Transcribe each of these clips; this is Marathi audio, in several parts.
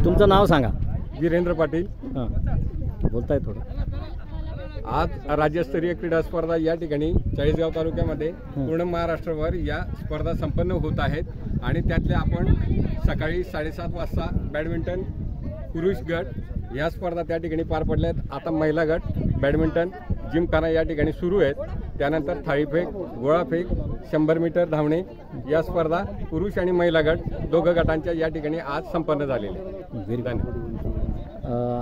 तुमचं नाव सांगा. वीरेंद्र पाटील. हां, बोलताय थोडं. आज राज्यस्तरीय क्रीडा स्पर्धा या ठिकाणी चाळीसगाव तालुक्यामध्ये पूर्ण महाराष्ट्रभर या स्पर्धा संपन्न होत आहेत आणि त्यातल्या आपण सकाळी 7:30 वाजता बॅडमिंटन पुरुष गट या स्पर्धा त्या ठिकाणी पार पडल्या आहेत. आता महिला गट बॅडमिंटन जिमखाना या ठिकाणी सुरू आहेत. त्यानंतर थाळीफेक, गोळाफेक, 100 मीटर धावणे या स्पर्धा पुरुष आणि महिला गट दोघं गटांच्या या ठिकाणी आज संपन्न झालेले.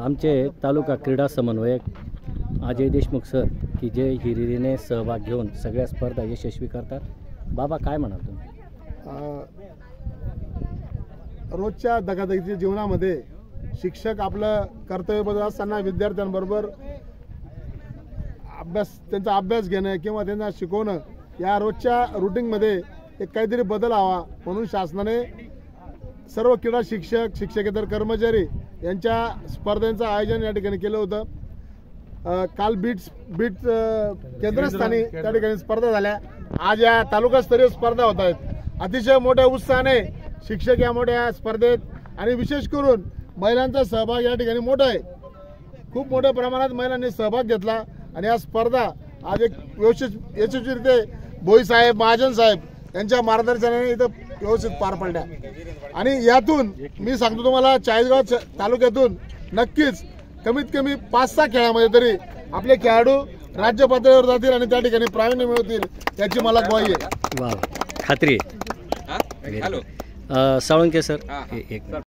आमचे तालुका क्रीडा समन्वयक अजय देशमुख सर की जे हिरिरीने सहभाग घेऊन सगळ्या स्पर्धा यशस्वी करतात. बाबा काय म्हणाल तुम्ही? रोजच्या धकाधकीच्या जीवनामध्ये शिक्षक आपलं कर्तव्य बजावत असताना विद्यार्थ्यांबरोबर त्यांचा अभ्यास घेणं किंवा त्यांना शिकवणं या रोजच्या रुटीनमध्ये एक काहीतरी बदल हवा म्हणून शासनाने सर्व क्रीडा शिक्षक, शिक्षकेतर कर्मचारी यांच्या स्पर्धांचं आयोजन या ठिकाणी केलं होतं. काल बीट केंद्रस्थानी त्या ठिकाणी स्पर्धा झाल्या. आज या तालुकास्तरीय स्पर्धा होत आहेत. अतिशय मोठ्या उत्साहाने शिक्षक या मोठ्या स्पर्धेत आणि विशेष करून महिलांचा सहभाग या ठिकाणी मोठा आहे. खूप मोठ्या प्रमाणात महिलांनी सहभाग घेतला आणि या स्पर्धा आज एक यशस्वीरित्या भोई साहेब, महाजन साहेब यांच्या मार्गदर्शनाने इथं व्यवस्थित पार पडल्या. आणि यातून मी सांगतो तुम्हाला, चाळीसगाव तालुक्यातून नक्कीच कमीत कमी 5-6 खेळामध्ये तरी आपले खेळाडू राज्य पातळीवर जातील आणि त्या ठिकाणी प्रावीण्य मिळवतील याची मला ग्वाही आहे. वा, खात्री आहे. साळुंके सर, एक